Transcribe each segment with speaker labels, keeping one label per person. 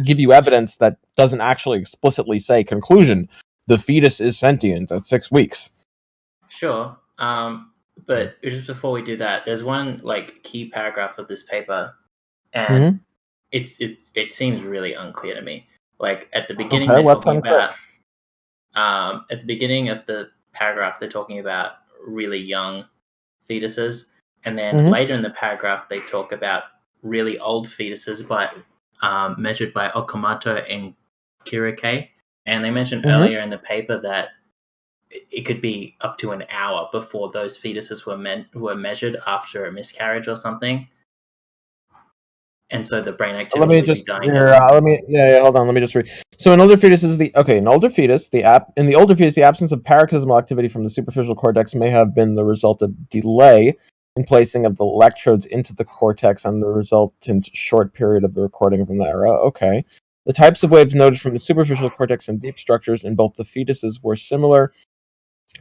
Speaker 1: give you evidence that doesn't actually explicitly say conclusion. The fetus is sentient at 6 weeks.
Speaker 2: Sure. But just before we do that, there's one like key paragraph of this paper, and it seems really unclear to me. Like at the beginning, they're talking about at the beginning of the paragraph, they're talking about really young fetuses, and then later in the paragraph, they talk about really old fetuses, but measured by Okamoto and Kirike. And they mentioned earlier in the paper that it could be up to an hour before those fetuses were measured after a miscarriage or something. And so the brain activity would be dying.
Speaker 1: Hold on. Let me just read. So in older fetuses, the absence of paroxysmal activity from the superficial cortex may have been the result of delay in placing of the electrodes into the cortex and the resultant short period of the recording from the era. Okay. The types of waves noted from the superficial cortex and deep structures in both the fetuses were similar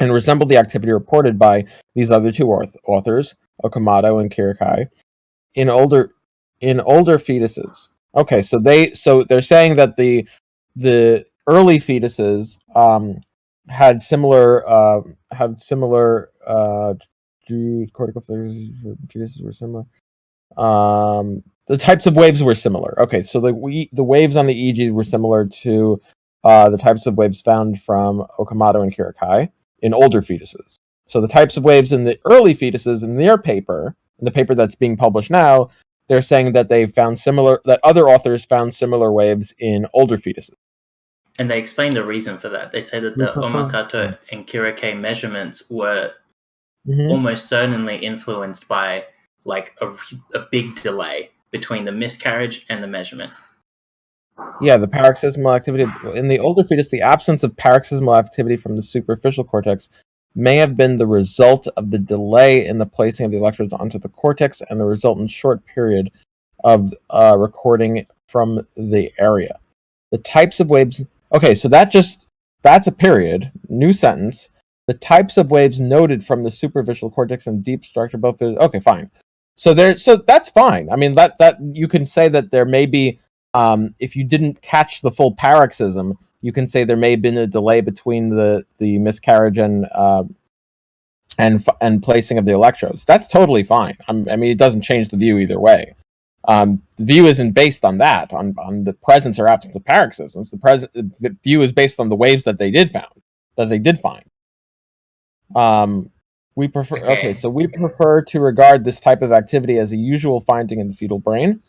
Speaker 1: and resembled the activity reported by these other two authors, Okamoto and Kirikai, in older fetuses. Okay, so they're saying that the early fetuses had similar cortical fetuses were similar. The types of waves were similar. Okay, so the waves on the EEG were similar to the types of waves found from Okamoto and Kirikai in older fetuses. So the types of waves in the early fetuses in their paper, in the paper that's being published now, they're saying that that other authors found similar waves in older fetuses.
Speaker 2: And they explain the reason for that. They say that the Okamoto and Kirike measurements were almost certainly influenced by like a big delay between the miscarriage and the measurement.
Speaker 1: Yeah, the paroxysmal activity in the older fetus, the absence of paroxysmal activity from the superficial cortex may have been the result of the delay in the placing of the electrodes onto the cortex and the resultant short period of recording from the area. The types of waves. Okay, so that's a period. New sentence. The types of waves noted from the superficial cortex and deep structure both. Okay, fine. So that's fine. I mean that you can say that there may be. If you didn't catch the full paroxysm, you can say there may have been a delay between the miscarriage and placing of the electrodes. That's totally fine. I mean, it doesn't change the view either way. The view isn't based on that, on the presence or absence of paroxysms. The view is based on the waves that they did find. We prefer to regard this type of activity as a usual finding in the fetal brain.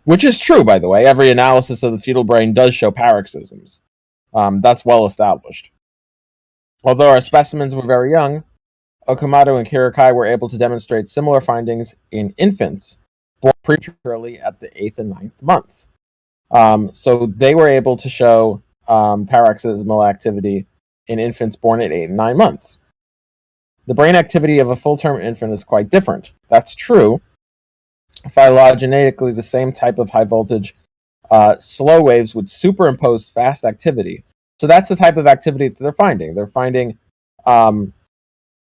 Speaker 1: Which is true, by the way. Every analysis of the fetal brain does show paroxysms. That's well established. Although our specimens were very young, Okamoto and Kirikai were able to demonstrate similar findings in infants born prematurely at the 8th and 9th months. So they were able to show paroxysmal activity in infants born at 8 and 9 months. The brain activity of a full-term infant is quite different. That's true. Phylogenetically, the same type of high-voltage slow waves would superimpose fast activity. So that's the type of activity that they're finding. They're finding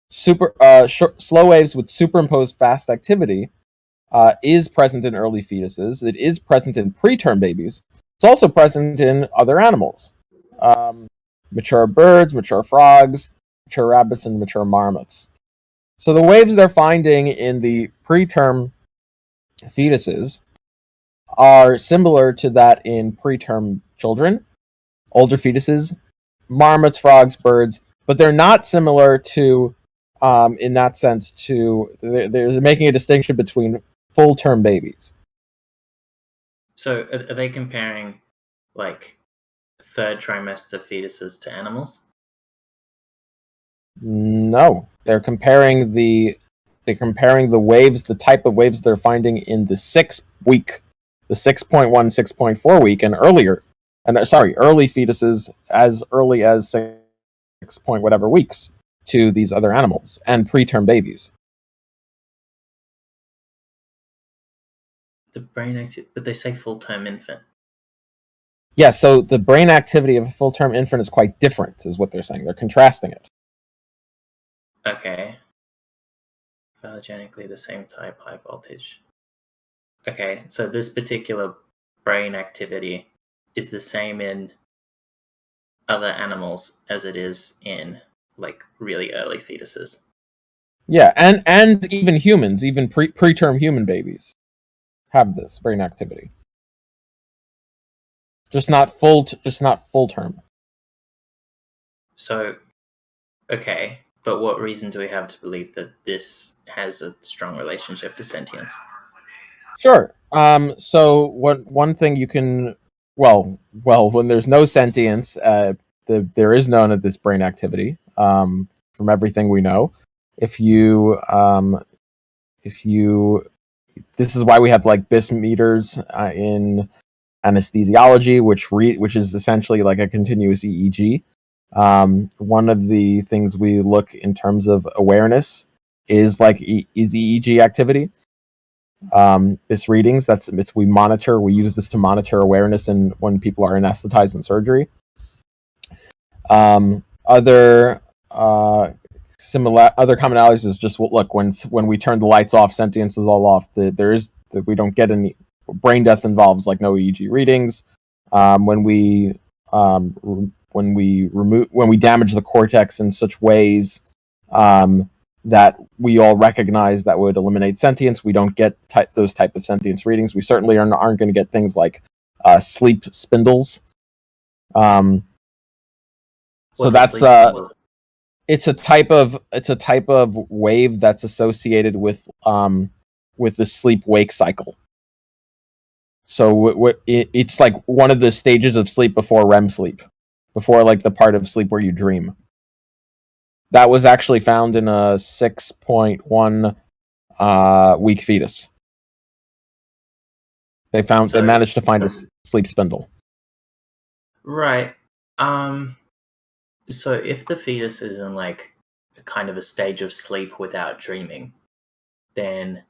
Speaker 1: slow waves with superimposed fast activity is present in early fetuses. It is present in preterm babies. It's also present in other animals. Mature birds, mature frogs, mature rabbits, and mature marmots. So the waves they're finding in the preterm fetuses are similar to that in preterm children, older fetuses, marmots, frogs, birds, but they're not similar to, in that sense, they're making a distinction between full-term babies.
Speaker 2: So are they comparing, like, third trimester fetuses to animals?
Speaker 1: No, they're comparing the waves, the type of waves they're finding in the 6 week, the 6.1, 6.4 week, and earlier, early fetuses as early as 6 point whatever weeks to these other animals and preterm babies.
Speaker 2: The brain activity, but they say full-term infant.
Speaker 1: Yeah, so the brain activity of a full-term infant is quite different, is what they're saying. They're contrasting it.
Speaker 2: Okay. Phylogenetically the same type, high voltage. Okay, so this particular brain activity is the same in other animals as it is in like really early fetuses.
Speaker 1: Yeah, and even humans, even preterm human babies, have this brain activity. Just not full term.
Speaker 2: So, okay, but what reason do we have to believe that this has a strong relationship to sentience?
Speaker 1: Sure. So one thing you can, when there's no sentience, there is none of this brain activity. From everything we know, if you this is why we have like BIS meters in anesthesiology, which is essentially like a continuous EEG. One of the things we look in terms of awareness is like is EEG activity. This readings we monitor. We use this to monitor awareness and when people are anesthetized in surgery. Other commonalities is just look when we turn the lights off, sentience is all off. We don't get any brain death involves like no EEG readings. When we damage the cortex in such ways that we all recognize that would eliminate sentience, we don't get those type of sentience readings. We certainly aren't going to get things like sleep spindles. So that's it's a type of wave that's associated with the sleep wake cycle. So it's like one of the stages of sleep before REM sleep, before like the part of sleep where you dream. That was actually found in a 6.1 week fetus. They managed to find a sleep spindle.
Speaker 2: Right. So if the fetus is in like kind of a stage of sleep without dreaming, then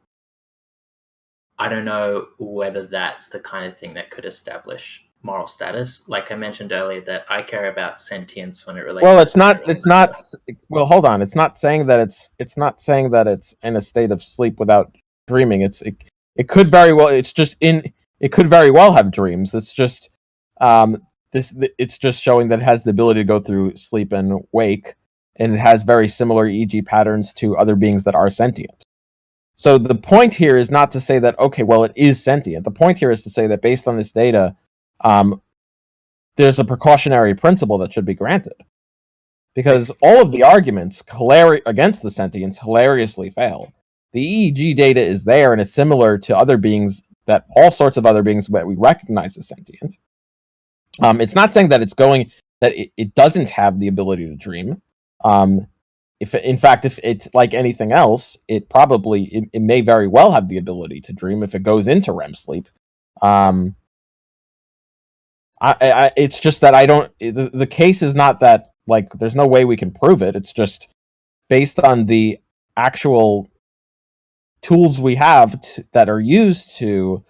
Speaker 2: I don't know whether that's the kind of thing that could establish moral status. Like I mentioned earlier, that I care about sentience when it relates.
Speaker 1: Well, it's not. Well, hold on. It's not saying that it's in a state of sleep without dreaming. It could very well. It could very well have dreams. It's just it's just showing that it has the ability to go through sleep and wake, and it has very similar EEG patterns to other beings that are sentient. So the point here is not to say that, okay, well, it is sentient. The point here is to say that based on this data, there's a precautionary principle that should be granted. Because all of the arguments against the sentience hilariously fail. The EEG data is there, and it's similar to other beings, all sorts of other beings that we recognize as sentient. It's not saying that it doesn't have the ability to dream. If it's like anything else, it may very well have the ability to dream if it goes into REM sleep. It's just that I don't. The case is not that like there's no way we can prove it. It's just based on the actual tools we have that are used to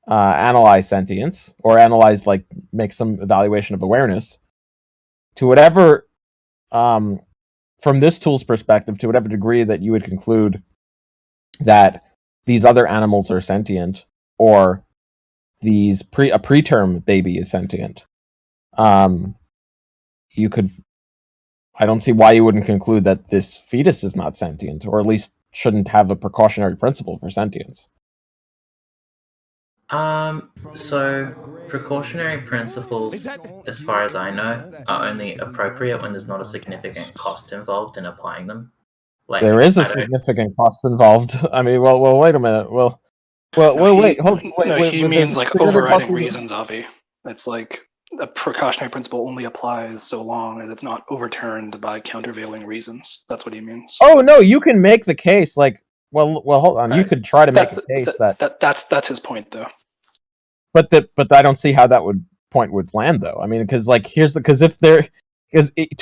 Speaker 1: analyze sentience or analyze, like, make some evaluation of awareness. To whatever, from this tool's perspective, to whatever degree that you would conclude that these other animals are sentient, or a preterm baby is sentient, you could. I don't see why you wouldn't conclude that this fetus is not sentient, or at least shouldn't have a precautionary principle for sentience.
Speaker 2: So precautionary principles, as far as I know, are only appropriate when there's not a significant cost involved in applying them. Like,
Speaker 1: there is a significant cost involved. I mean, well, wait a minute. Wait.
Speaker 3: He means like overriding reasons, Avi. It's like a precautionary principle only applies so long as it's not overturned by countervailing reasons. That's what he means.
Speaker 1: Oh no, you can make the case like, well, hold on. You could try to make a case
Speaker 3: that's his point, though.
Speaker 1: But I don't see how that point would land, though. I mean, because to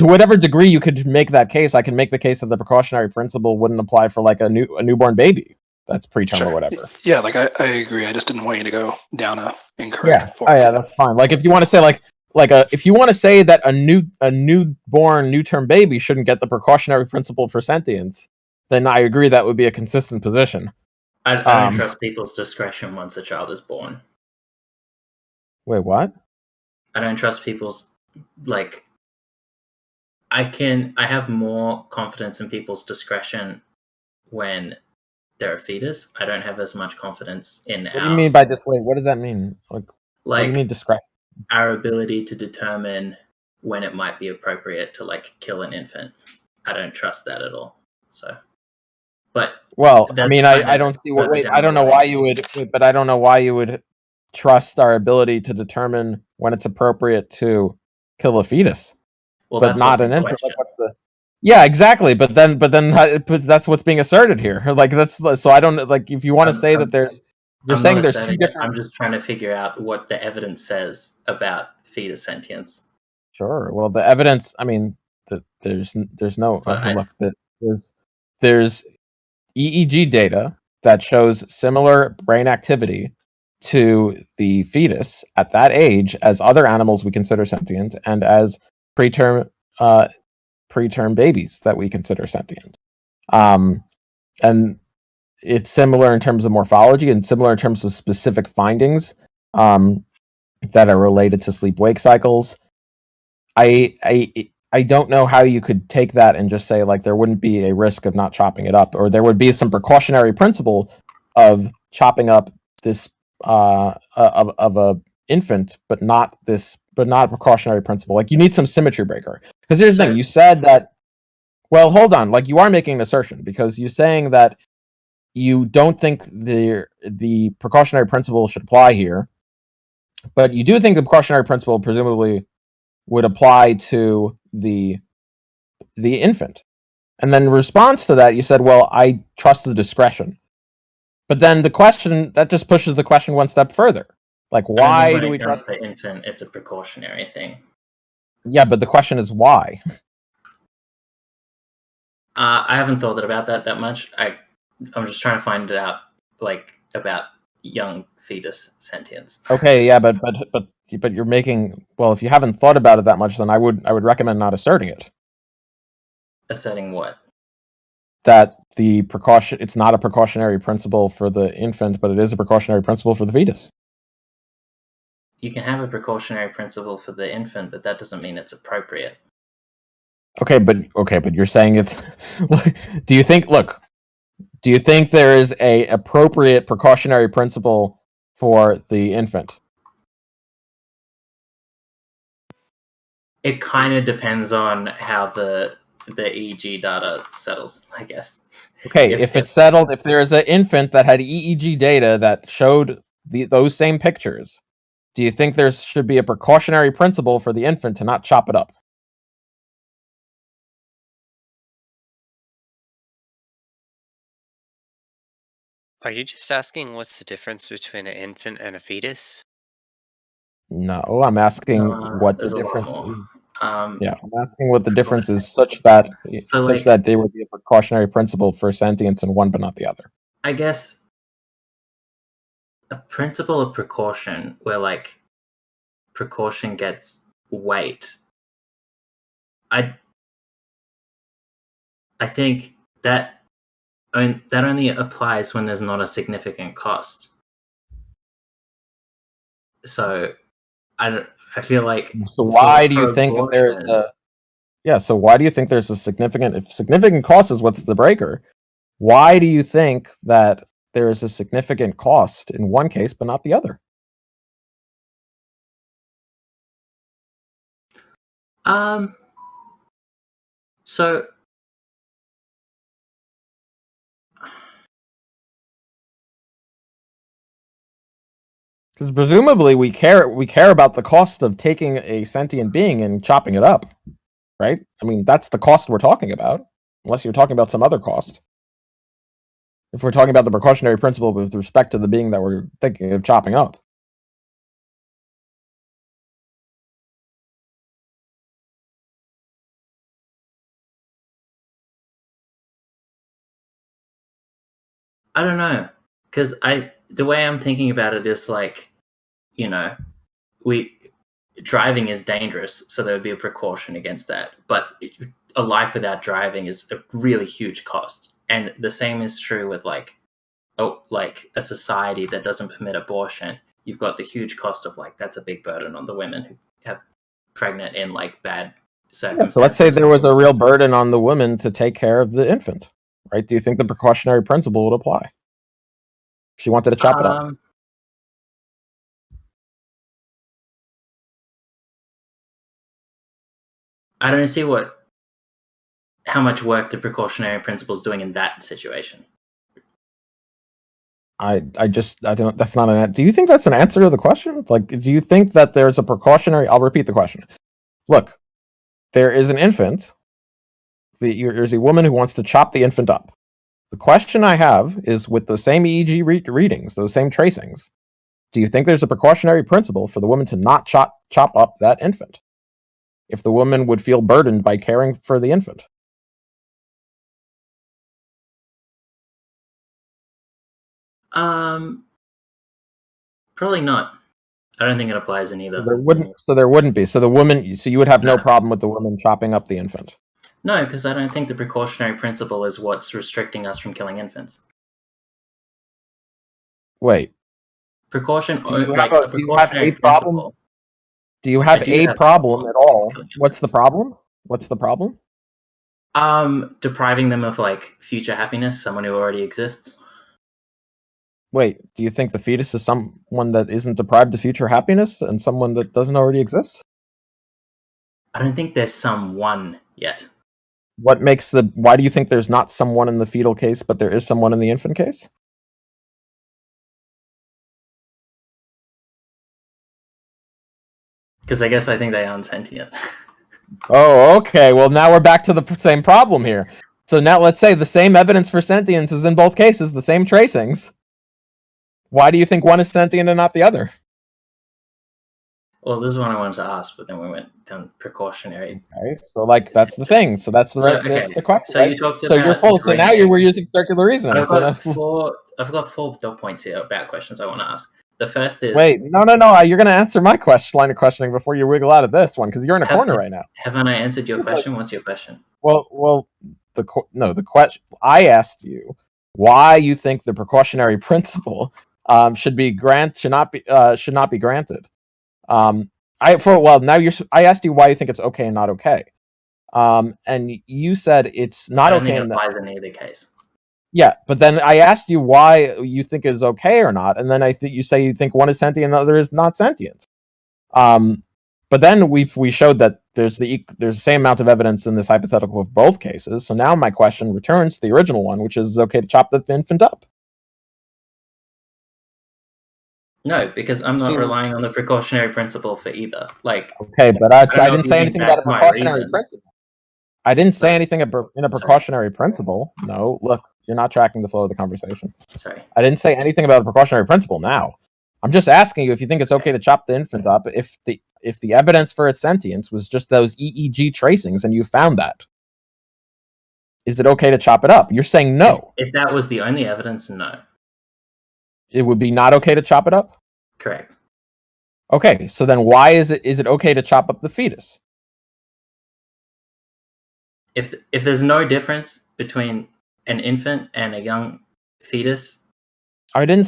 Speaker 1: whatever degree you could make that case, I can make the case that the precautionary principle wouldn't apply for like a newborn baby that's preterm or whatever.
Speaker 3: Yeah, like I agree. I just didn't want you to go down a incorrect.
Speaker 1: Yeah, that's fine. Like if you want to say if you want to say that a new term baby shouldn't get the precautionary principle for sentience, then I agree that would be a consistent position.
Speaker 2: I don't trust people's discretion once a child is born.
Speaker 1: Wait, what?
Speaker 2: I don't trust people's, like, I have more confidence in people's discretion when they're a fetus. I don't have as much confidence in
Speaker 1: What do you mean by this? Wait, what does that mean? Like, what do you mean discretion?
Speaker 2: Our ability to determine when it might be appropriate to like kill an infant. I don't trust that at all. So, but
Speaker 1: well, I mean, I don't see what. Wait, I don't know why you would. Wait, but I don't know why you would trust our ability to determine when it's appropriate to kill a fetus,
Speaker 2: well,
Speaker 1: but
Speaker 2: that's
Speaker 1: not an infant. Like, what's the? Yeah, exactly. But that's what's being asserted here. Like that's so I don't like if you want to say that there's. You're saying there's two different.
Speaker 2: I'm just trying to figure out what the evidence says about fetus sentience.
Speaker 1: Sure. Well, the evidence. I mean, there's no. Look, there's EEG data that shows similar brain activity to the fetus at that age as other animals we consider sentient and as preterm babies that we consider sentient. And it's similar in terms of morphology and similar in terms of specific findings that are related to sleep-wake cycles. I don't know how you could take that and just say like there wouldn't be a risk of not chopping it up, or there would be some precautionary principle of chopping up this of a infant, but not a precautionary principle. Like you need some symmetry breaker. Because here's the thing: you said that. Well, hold on. Like you are making an assertion because you're saying that you don't think the precautionary principle should apply here, but you do think the precautionary principle presumably would apply to the infant. And then in response to that, you said, well, I trust the discretion. But then the question, that just pushes the question one step further. Like, why do we trust
Speaker 2: the infant? It's a precautionary thing.
Speaker 1: Yeah, but the question is why?
Speaker 2: I haven't thought about that much. I'm just trying to find out, like, about young fetus sentience.
Speaker 1: Okay, yeah, but you're making, well, if you haven't thought about it that much, then I would recommend not asserting it.
Speaker 2: Asserting what?
Speaker 1: That it's not a precautionary principle for the infant, but it is a precautionary principle for the fetus.
Speaker 2: You can have a precautionary principle for the infant, but that doesn't mean it's appropriate.
Speaker 1: Okay, but you're saying it's. Do you think there is a appropriate precautionary principle for the infant?
Speaker 2: It kind of depends on how the EEG data settles, I guess.
Speaker 1: Okay, if it's settled, if there is an infant that had EEG data that showed those same pictures, do you think there should be a precautionary principle for the infant to not chop it up?
Speaker 4: Are you just asking what's the difference between an infant and a fetus?
Speaker 1: No, I'm asking what the difference is. Yeah, I'm asking what the difference is such that there would be a precautionary principle for sentience in one but not the other.
Speaker 2: I guess a principle of precaution where like precaution gets weight. I think that that only applies when there's not a significant cost. So I feel like.
Speaker 1: So why do you think there's a? Yeah. So why do you think there's a significant? If significant cost is what's the breaker, why do you think that there is a significant cost in one case but not the other?
Speaker 2: So
Speaker 1: because presumably we care about the cost of taking a sentient being and chopping it up, right? I mean, that's the cost we're talking about, unless you're talking about some other cost. If we're talking about the precautionary principle with respect to the being that we're thinking of chopping up.
Speaker 2: I don't know, because the way I'm thinking about it is like, driving is dangerous, so there would be a precaution against that. But a life without driving is a really huge cost, and the same is true with like a society that doesn't permit abortion. you've got the huge cost of like that's a big burden on the women who have pregnant in like bad circumstances.
Speaker 1: So let's say there was a real burden on the woman to take care of the infant, right? Do you think the precautionary principle would apply? If she wanted to chop it up.
Speaker 2: I don't see how much work the precautionary principle is doing in that situation.
Speaker 1: I don't. That's not an. Do you think that's an answer to the question? Like, do you think that there's a precautionary? I'll repeat the question. Look, there is an infant. There's a woman who wants to chop the infant up. The question I have is, with those same EEG readings, those same tracings, do you think there's a precautionary principle for the woman to not chop up that infant if the woman would feel burdened by caring for the infant?
Speaker 2: Probably not. I don't think it applies in either.
Speaker 1: So there wouldn't be. So you would have no problem with the woman chopping up the infant.
Speaker 2: No, because I don't think the precautionary principle is what's restricting us from killing infants.
Speaker 1: Wait.
Speaker 2: Precaution.
Speaker 1: Do you have a problem? Do you have a problem at all? What's the problem? What's the problem?
Speaker 2: Depriving them of like future happiness, someone who already exists.
Speaker 1: Wait, do you think the fetus is someone that isn't deprived of future happiness and someone that doesn't already exist?
Speaker 2: I don't think there's someone yet.
Speaker 1: Why do you think there's not someone in the fetal case, but there is someone in the infant case?
Speaker 2: Because I guess I think they aren't sentient.
Speaker 1: Oh, okay. Well, now we're back to the same problem here. So now let's say the same evidence for sentience is in both cases, the same tracings. Why do you think one is sentient and not the other?
Speaker 2: Well, this is what I wanted to ask, but then we went down precautionary.
Speaker 1: Okay, so like that's the thing. So that's the question.
Speaker 2: So you talked about.
Speaker 1: So you're full. So now we're using circular reasoning.
Speaker 2: I've got four dot points here about questions I want to ask. The first is
Speaker 1: wait, no. You're going to answer my line of questioning before you wiggle out of this one because you're in a corner right now.
Speaker 2: Haven't I answered your question? What's your question?
Speaker 1: Well, the question I asked you why you think the precautionary principle should not be granted. I asked you why you think it's okay and not okay, and you said it's not okay.
Speaker 2: I don't think it applies in either case.
Speaker 1: Yeah, but then I asked you why you think it's okay or not, and then you say you think one is sentient and the other is not sentient. But then we showed that there's the same amount of evidence in this hypothetical of both cases. So now my question returns to the original one, which is okay to chop the infant up.
Speaker 2: No, because I'm not relying on the precautionary principle for either. Like,
Speaker 1: okay, but I didn't say anything about a precautionary principle. I didn't say anything in a precautionary principle. No, look, you're not tracking the flow of the conversation.
Speaker 2: Sorry.
Speaker 1: I didn't say anything about a precautionary principle now. I'm just asking you if you think it's okay to chop the infant up if the evidence for its sentience was just those EEG tracings and you found that. Is it okay to chop it up? You're saying no.
Speaker 2: If that was the only evidence, no.
Speaker 1: It would be not okay to chop it up?
Speaker 2: Correct.
Speaker 1: Okay, so then why is it okay to chop up the fetus?
Speaker 2: If there's no difference between an infant and a young fetus,
Speaker 1: I didn't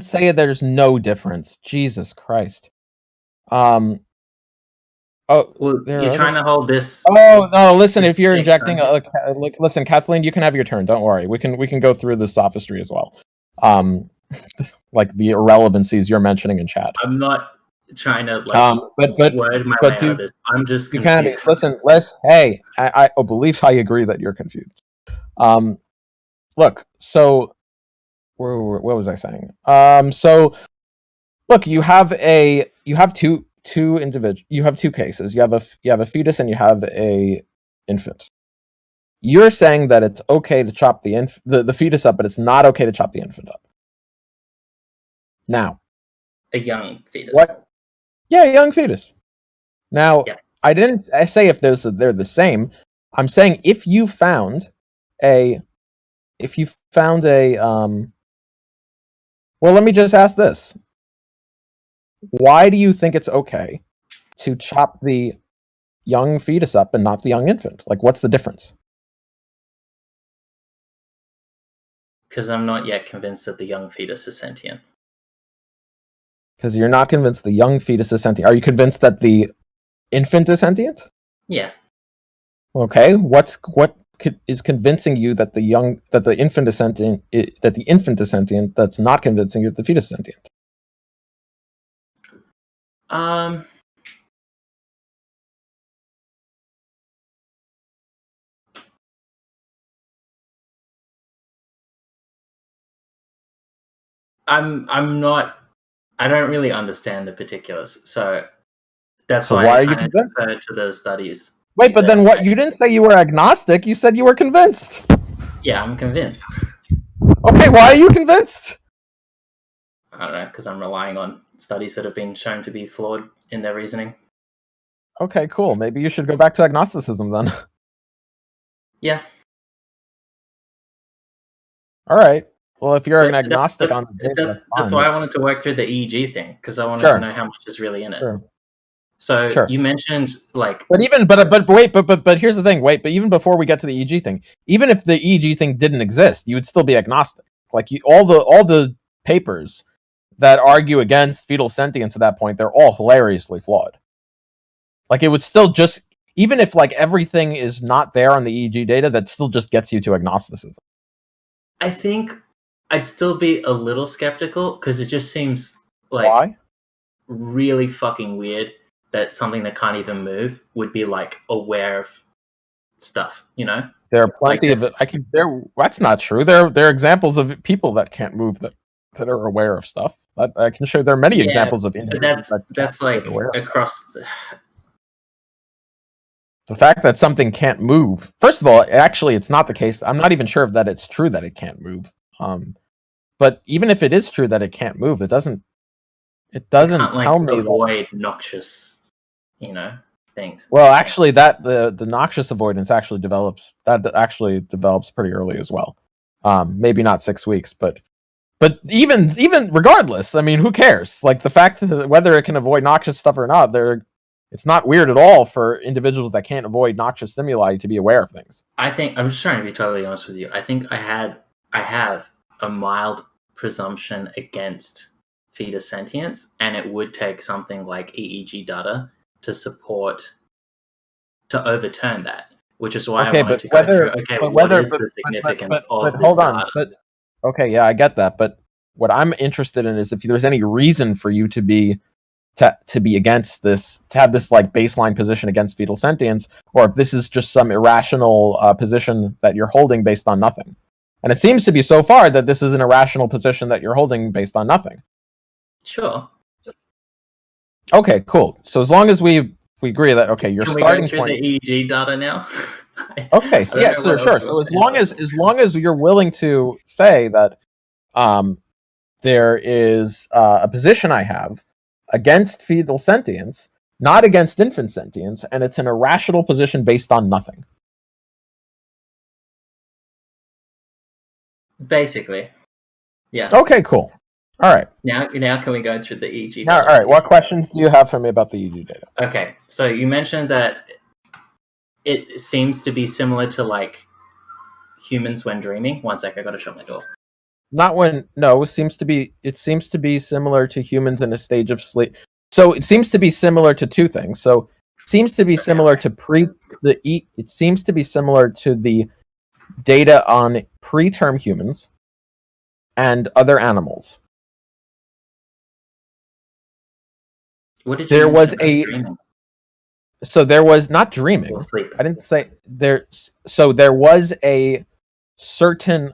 Speaker 1: say there's no difference. Jesus Christ.
Speaker 2: well, you're trying to hold this.
Speaker 1: Oh no! Listen, if you're injecting, listen, Kathleen, you can have your turn. Don't worry. We can go through the sophistry as well. Like the irrelevancies you're mentioning in chat.
Speaker 2: I'm not trying to word my way out of this. I'm just confused.
Speaker 1: Listen, hey, I believe I agree that you're confused. Look, so what was I saying? So look, you have two cases. You have a fetus and you have a infant. You're saying that it's okay to chop the fetus up, but it's not okay to chop the infant up. Now,
Speaker 2: a young fetus.
Speaker 1: What? Yeah, a young fetus. Now, yeah. I didn't say if they're the same. I'm saying if you found a well, let me just ask this. Why do you think it's okay to chop the young fetus up and not the young infant? Like, what's the difference?
Speaker 2: Because I'm not yet convinced that the young fetus is sentient.
Speaker 1: Because you're not convinced the young fetus is sentient. Are you convinced that the infant is sentient?
Speaker 2: Yeah.
Speaker 1: Okay. What is convincing you that the infant is sentient? That the infant is sentient. That's not convincing you that the fetus is sentient.
Speaker 2: I'm not. I don't really understand the particulars, so that's
Speaker 1: So
Speaker 2: why
Speaker 1: why
Speaker 2: I
Speaker 1: are you
Speaker 2: kind of
Speaker 1: convinced?
Speaker 2: refer to the studies.
Speaker 1: Wait, but then what? You didn't say you were agnostic. You said you were convinced.
Speaker 2: Yeah, I'm convinced.
Speaker 1: Okay, why are you convinced?
Speaker 2: I don't know, because I'm relying on studies that have been shown to be flawed in their reasoning.
Speaker 1: Okay, cool. Maybe you should go back to agnosticism then.
Speaker 2: Yeah.
Speaker 1: All right. Well, if you're an agnostic on the data,
Speaker 2: that's why I wanted to work through the EEG thing, because I wanted
Speaker 1: Sure.
Speaker 2: to know how much is really in it.
Speaker 1: Sure.
Speaker 2: So
Speaker 1: Sure.
Speaker 2: you mentioned like,
Speaker 1: but here's the thing. Wait, but even before we get to the EEG thing, even if the EEG thing didn't exist, you would still be agnostic. Like all the papers that argue against fetal sentience at that point, they're all hilariously flawed. Like it would still just, even if like everything is not there on the EEG data, that still just gets you to agnosticism.
Speaker 2: I think I'd still be a little skeptical because it just seems like
Speaker 1: Why?
Speaker 2: really fucking weird that something that can't even move would be like aware of stuff, you know?
Speaker 1: There are plenty
Speaker 2: Like
Speaker 1: of that's not true. There are examples of people that can't move that are aware of stuff. I can show there are many examples of individuals
Speaker 2: that's like across
Speaker 1: the fact that something can't move. First of all, actually, it's not the case. I'm not even sure if that it's true that it can't move. But even if it is true that it can't move, it doesn't tell me
Speaker 2: avoid noxious, things.
Speaker 1: Well, actually, that the noxious avoidance actually develops pretty early as well. Maybe not 6 weeks, but even regardless, I mean, who cares? Like the fact that whether it can avoid noxious stuff or not, it's not weird at all for individuals that can't avoid noxious stimuli to be aware of things.
Speaker 2: I think I'm just trying to be totally honest with you. I think I have a mild presumption against fetus sentience, and it would take something like EEG data to overturn that. Which is why I wanted to go through. Okay, what is the significance of this data?
Speaker 1: Okay, yeah, I get that, but what I'm interested in is if there's any reason for you to be against this, to have this like baseline position against fetal sentience, or if this is just some irrational position that you're holding based on nothing. And it seems to be so far that this is an irrational position that you're holding based on nothing.
Speaker 2: Sure.
Speaker 1: Okay, cool. So as long as we agree that your starting
Speaker 2: point. The EEG data now.
Speaker 1: Okay, so yeah, sure. So as long as you're willing to say that there is a position I have against fetal sentience, not against infant sentience, and it's an irrational position based on nothing.
Speaker 2: Basically, yeah.
Speaker 1: Okay, cool. All right.
Speaker 2: Now can we go through the EEG
Speaker 1: data? All right. What questions do you have for me about the EEG data?
Speaker 2: Okay, so you mentioned that it seems to be similar to like humans when dreaming. One sec, I gotta shut my door.
Speaker 1: It seems to be similar to humans in a stage of sleep. So it seems to be similar to two things. So it seems to be similar to it seems to be similar to the data on preterm humans and other animals.
Speaker 2: What did you
Speaker 1: there was not dreaming. I didn't say there. So there was a certain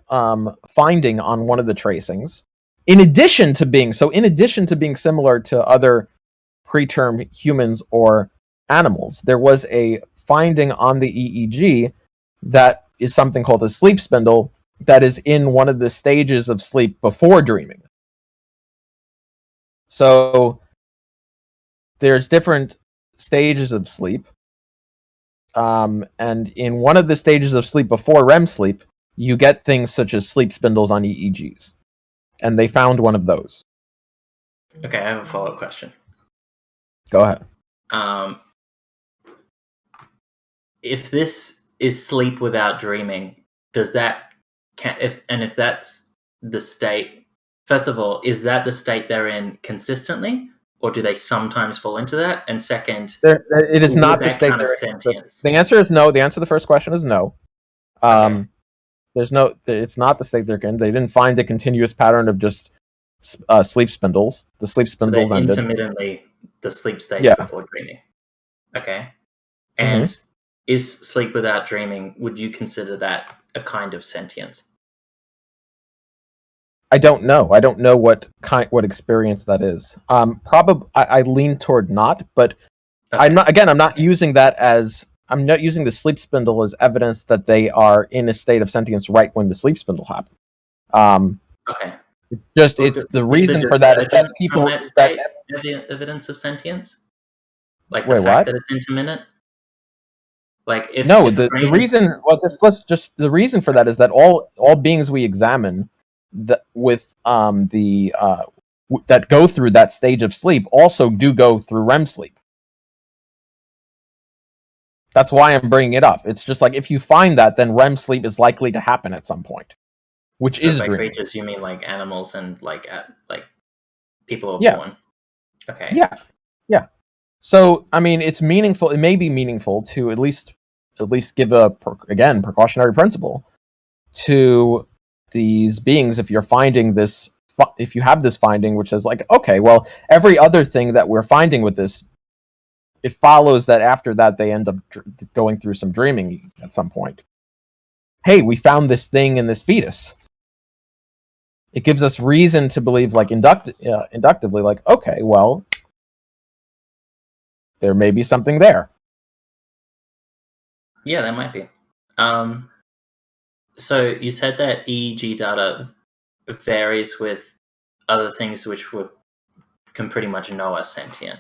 Speaker 1: finding on one of the tracings. In addition to being similar to other preterm humans or animals, there was a finding on the EEG that is something called a sleep spindle that is in one of the stages of sleep before dreaming. So there's different stages of sleep. And in one of the stages of sleep before REM sleep, you get things such as sleep spindles on EEGs. And they found one of those.
Speaker 2: Okay, I have a follow-up question.
Speaker 1: Go ahead.
Speaker 2: If this is sleep without dreaming, if that's the state first of all, is that the state they're in consistently, or do they sometimes fall into that? And second,
Speaker 1: it is not the
Speaker 2: that
Speaker 1: state
Speaker 2: kind of
Speaker 1: they're in.
Speaker 2: sentience?
Speaker 1: The answer is no. The answer to the first question is no.
Speaker 2: Okay.
Speaker 1: It's not the state they're in. They didn't find a continuous pattern of just sleep spindles. The sleep
Speaker 2: So
Speaker 1: spindles
Speaker 2: they're
Speaker 1: ended.
Speaker 2: intermittently the sleep stage
Speaker 1: Yeah.
Speaker 2: before dreaming. Okay. And is sleep without dreaming, would you consider that a kind of sentience?
Speaker 1: I don't know. I don't know what experience that is. Probably I lean toward not, but
Speaker 2: Okay.
Speaker 1: I'm not using that as I'm not using the sleep spindle as evidence that they are in a state of sentience right when the sleep spindle happened.
Speaker 2: Okay.
Speaker 1: It's just it's the reason for that is that people
Speaker 2: from that state evidence of sentience, like the
Speaker 1: Wait,
Speaker 2: fact
Speaker 1: what?
Speaker 2: that it's intermittent. Like if
Speaker 1: No,
Speaker 2: if
Speaker 1: the
Speaker 2: brain
Speaker 1: reason. Well, the reason for that is that all beings we examine that with that go through that stage of sleep also do go through REM sleep. That's why I'm bringing it up. It's just like if you find that, then REM sleep is likely to happen at some point, which
Speaker 2: so
Speaker 1: is
Speaker 2: by
Speaker 1: dreaming.
Speaker 2: creatures, you mean like animals and like people are
Speaker 1: Yeah.
Speaker 2: born. Okay.
Speaker 1: Yeah. So I mean, it's meaningful. It may be meaningful to at least give a precautionary principle to these beings if you're finding this. If you have this finding, which is like, okay, well, every other thing that we're finding with this, it follows that after that they end up going through some dreaming at some point. Hey, we found this thing in this fetus. It gives us reason to believe, like inductively, like, okay, well, there may be something there.
Speaker 2: Yeah, that might be. So you said that EEG data varies with other things which can pretty much know are sentient.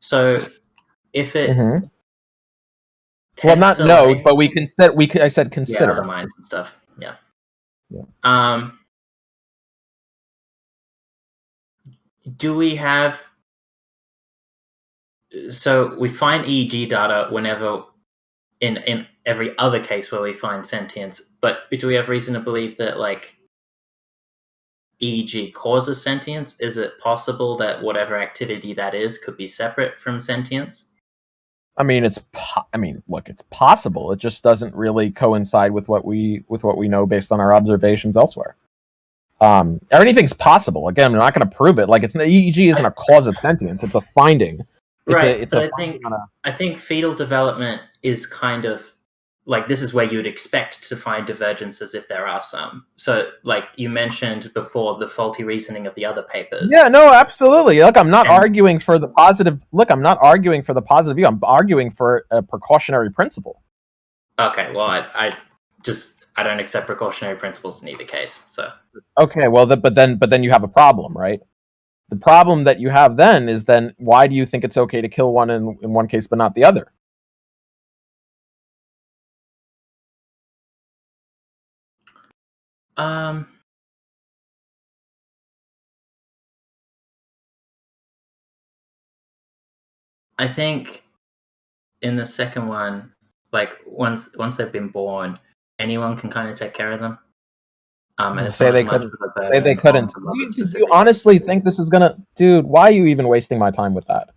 Speaker 2: So if it
Speaker 1: well, not
Speaker 2: to,
Speaker 1: no,
Speaker 2: like,
Speaker 1: but we consider. I said consider.
Speaker 2: other minds and stuff. Yeah.
Speaker 1: Yeah.
Speaker 2: Do we have? So we find EEG data whenever in every other case where we find sentience, but do we have reason to believe that like EEG causes sentience? Is it possible that whatever activity that is could be separate from sentience?
Speaker 1: I mean, look, it's possible. It just doesn't really coincide with what we know based on our observations elsewhere. Anything's possible. Again, we're not going to prove it. Like EEG isn't a cause of sentience; it's a finding.
Speaker 2: I think fetal development is kind of like this is where you'd expect to find divergences if there are some. So, like you mentioned before, the faulty reasoning of the other papers.
Speaker 1: Yeah, no, absolutely. Look, I'm not arguing for the positive. Look, I'm not arguing for the positive view. I'm arguing for a precautionary principle.
Speaker 2: Okay, well, I don't accept precautionary principles in either case. So
Speaker 1: okay, well, but then you have a problem, right? The problem that you have then is why do you think it's okay to kill one in one case but not the other?
Speaker 2: I think in the second one, like once they've been born, anyone can kind of take care of them. And
Speaker 1: say they couldn't. Say they couldn't. Do you honestly think this is gonna, dude? Why are you even wasting my time with that?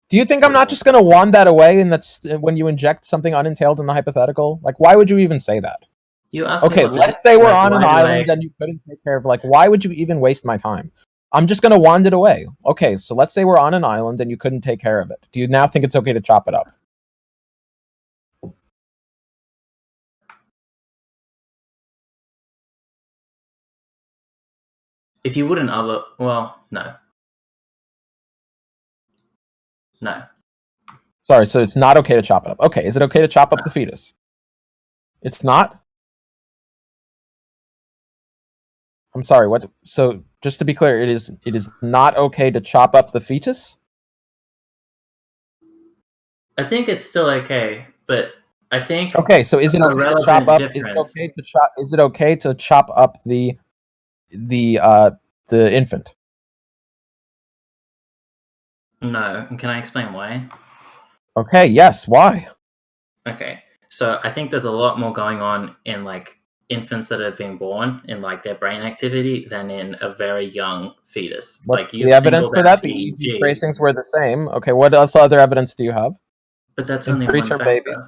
Speaker 1: Do you think I'm not just gonna wand that away? And that's when you inject something unentailed in the hypothetical. Like, why would you even say that?
Speaker 2: You asked
Speaker 1: okay, let's say we're on an island and you couldn't take care of. Like, why would you even waste my time? I'm just gonna wand it away. Okay, so let's say we're on an island and you couldn't take care of it. Do you now think it's okay to chop it up?
Speaker 2: If you wouldn't well, no. No.
Speaker 1: Sorry, so it's not okay to chop it up. Okay, is it okay to chop up the fetus? It's not? I'm sorry, what? So, just to be clear, it is not okay to chop up the fetus?
Speaker 2: I think it's still okay, but I think
Speaker 1: okay. So is it okay to chop up? Is it okay to chop up the infant?
Speaker 2: No. Can I explain why?
Speaker 1: Okay. Yes. Why?
Speaker 2: Okay. So I think there's a lot more going on in like infants that have been born in like their brain activity than in a very young fetus.
Speaker 1: What's
Speaker 2: Like
Speaker 1: the evidence for that? The
Speaker 2: EEG,
Speaker 1: EEG tracings were the same. Okay, what else other evidence do you have?
Speaker 2: but that's
Speaker 1: In
Speaker 2: only one
Speaker 1: preterm
Speaker 2: factor.
Speaker 1: babies.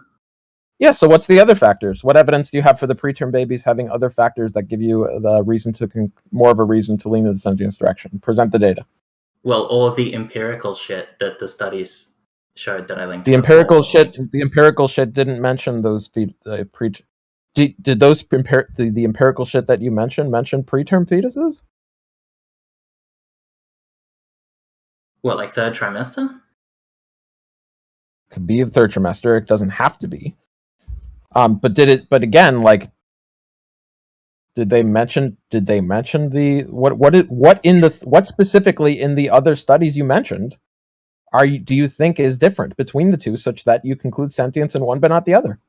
Speaker 1: Yeah, so what's the other factors? What evidence do you have for the preterm babies having other factors that give you the reason to more of a reason to lean in the sentience direction? Present the data.
Speaker 2: Well, all of the empirical shit that the studies showed that I linked.
Speaker 1: The empirical shit. The empirical shit didn't mention those did those the empirical shit that you mention preterm fetuses?
Speaker 2: What, like third trimester?
Speaker 1: Could be the third trimester. It doesn't have to be. But again, like, did they mention the what specifically in the other studies you mentioned do you think is different between the two such that you conclude sentience in one but not the other?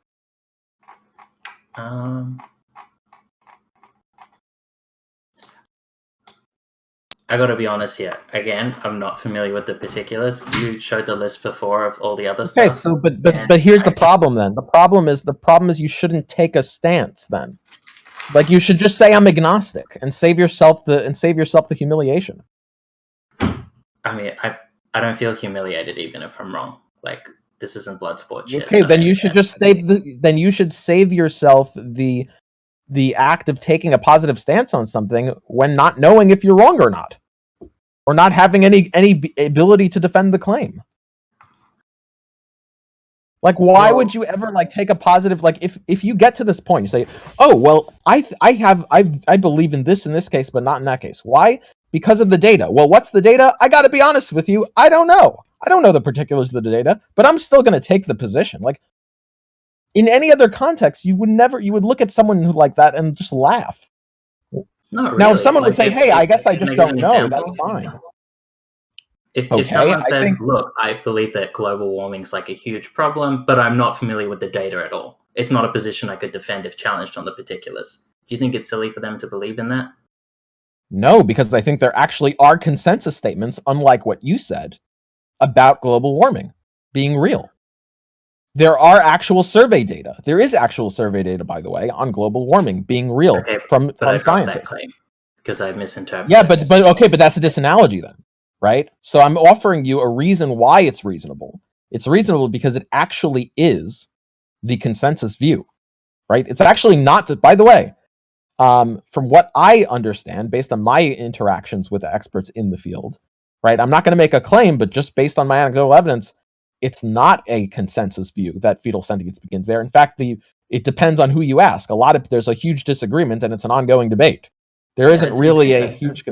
Speaker 2: I gotta be honest here. Again, I'm not familiar with the particulars. You showed the list before of all the other stuff.
Speaker 1: Okay, so but here's the problem then. The problem is you shouldn't take a stance then. Like, you should just say I'm agnostic and save yourself the humiliation.
Speaker 2: I mean, I don't feel humiliated even if I'm wrong. Like, this isn't blood sport shit.
Speaker 1: Okay, then you should just save yourself the act of taking a positive stance on something when not knowing if you're wrong or not, or not having any ability to defend the claim. Like, why would you ever like take a positive, like, if you get to this point, you say, oh well, I believe in this case, but not in that case. Why? Because of the data. Well, what's the data? I got to be honest with you, I don't know the particulars of the data, but I'm still going to take the position. Like, in any other context, you would look at someone who like that and just laugh.
Speaker 2: Not really.
Speaker 1: Now, if someone would say, hey, I guess I just don't know, that's fine.
Speaker 2: If someone says, look, I believe that global warming is like a huge problem, but I'm not familiar with the data at all. It's not a position I could defend if challenged on the particulars. Do you think it's silly for them to believe in that?
Speaker 1: No, because I think there actually are consensus statements, unlike what you said, about global warming being real. There are actual survey data. There is actual survey data, by the way, on global warming being real from scientists.
Speaker 2: Because I misinterpreted.
Speaker 1: Yeah, but that's a disanalogy then, right? So I'm offering you a reason why it's reasonable. It's reasonable because it actually is the consensus view, right? It's actually not that, by the way, from what I understand, based on my interactions with the experts in the field, right? I'm not going to make a claim, but just based on my anecdotal evidence, it's not a consensus view that fetal sentience begins there. In fact, it depends on who you ask. There's a huge disagreement, and it's an ongoing debate. There isn't really a huge.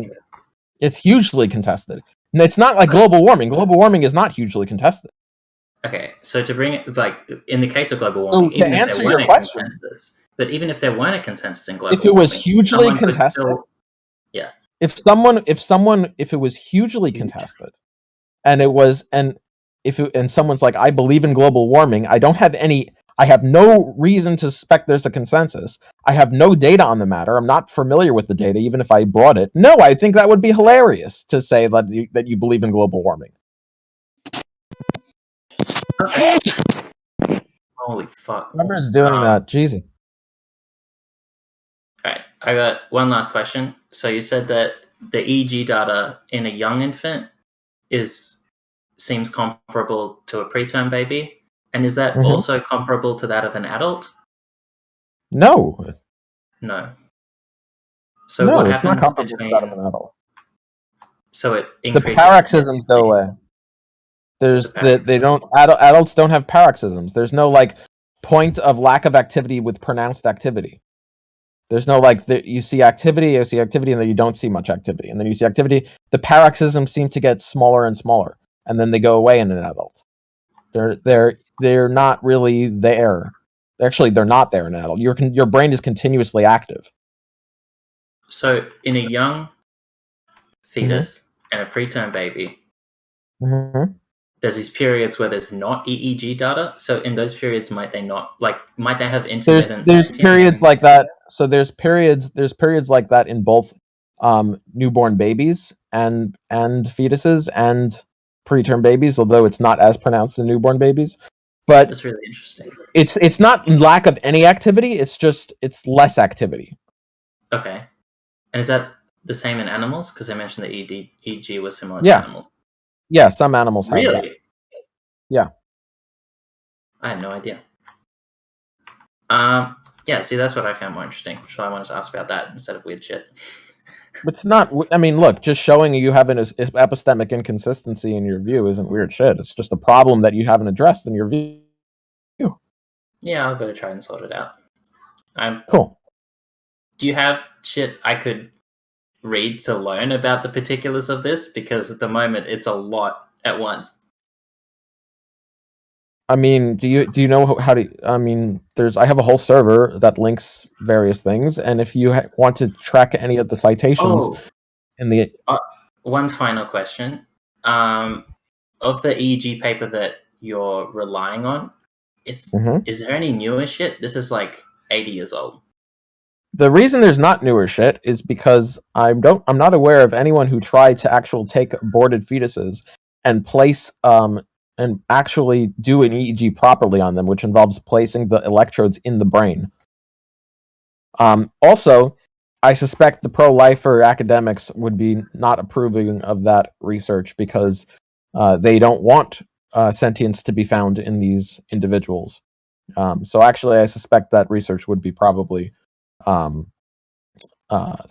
Speaker 1: It's hugely contested. And it's not like global warming. Global warming is not hugely contested.
Speaker 2: Okay, so to bring it, like, in the case of global warming,
Speaker 1: to answer your question,
Speaker 2: but even if there weren't a concensus in global warming,
Speaker 1: if it was hugely contested,
Speaker 2: yeah.
Speaker 1: If it was hugely contested, and someone's like, I believe in global warming, I have no reason to suspect there's a consensus. I have no data on the matter. I'm not familiar with the data, even if I brought it. No, I think that would be hilarious to say that you believe in global warming.
Speaker 2: Holy fuck.
Speaker 1: Whoever's doing that, Jesus.
Speaker 2: Alright, I got one last question. So you said that the EEG data in a young infant seems comparable to a preterm baby, and is that also comparable to that of an adult?
Speaker 1: No.
Speaker 2: So
Speaker 1: no,
Speaker 2: what
Speaker 1: it's
Speaker 2: happens
Speaker 1: not comparable
Speaker 2: between...
Speaker 1: to that of an adult.
Speaker 2: So it increases...
Speaker 1: The paroxysms go away. Adults don't have paroxysms. There's no like point of lack of activity with pronounced activity. There's no like you see activity, and then you don't see much activity, and then you see activity. The paroxysms seem to get smaller and smaller, and then they go away in an adult. They're not really there. Actually, they're not there in an adult. Your brain is continuously active.
Speaker 2: So in a young fetus and a preterm baby, there's these periods where there's not EEG data. So in those periods, might they have intermittent?
Speaker 1: There's periods like that. So there's periods like that in both newborn babies and fetuses and preterm babies, although it's not as pronounced in newborn babies. But
Speaker 2: That's really interesting.
Speaker 1: it's not lack of any activity. It's less activity.
Speaker 2: Okay. And is that the same in animals? Because I mentioned that EEG was similar
Speaker 1: Yeah.
Speaker 2: to animals.
Speaker 1: Yeah, some animals have that.
Speaker 2: Really?
Speaker 1: Yeah.
Speaker 2: I had no idea. Yeah, see, that's what I found more interesting. So I wanted to ask about that instead of weird shit.
Speaker 1: It's not. I mean, look, just showing you have an epistemic inconsistency in your view isn't weird shit. It's just a problem that you haven't addressed in your view.
Speaker 2: Yeah, I'll go try and sort it out.
Speaker 1: Cool.
Speaker 2: Do you have shit I could read to learn about the particulars of this? Because at the moment, it's a lot at once.
Speaker 1: I mean, do you know how to? I mean, I have a whole server that links various things, and if you want to track any of the citations in the
Speaker 2: one final question, of the EEG paper that you're relying on, is there any newer shit? This is like 80 years old.
Speaker 1: The reason there's not newer shit is because I'm not aware of anyone who tried to take aborted fetuses and place and actually do an EEG properly on them, which involves placing the electrodes in the brain. Also, I suspect the pro-lifer academics would be not approving of that research because they don't want sentience to be found in these individuals. So actually, I suspect that research would be probably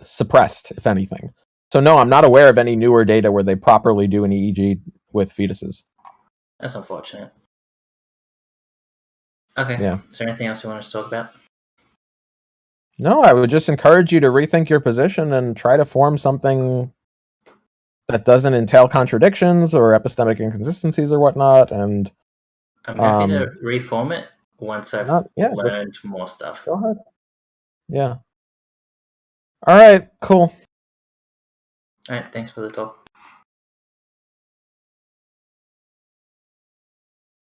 Speaker 1: suppressed, if anything. So no, I'm not aware of any newer data where they properly do an EEG with fetuses.
Speaker 2: That's unfortunate. Okay.
Speaker 1: Yeah.
Speaker 2: Is there anything else you want us to talk about?
Speaker 1: No, I would just encourage you to rethink your position and try to form something that doesn't entail contradictions or epistemic inconsistencies or whatnot. And
Speaker 2: I'm happy to reform it once I've learned more stuff.
Speaker 1: Go ahead. Yeah. All right, cool.
Speaker 2: All right, thanks for the talk.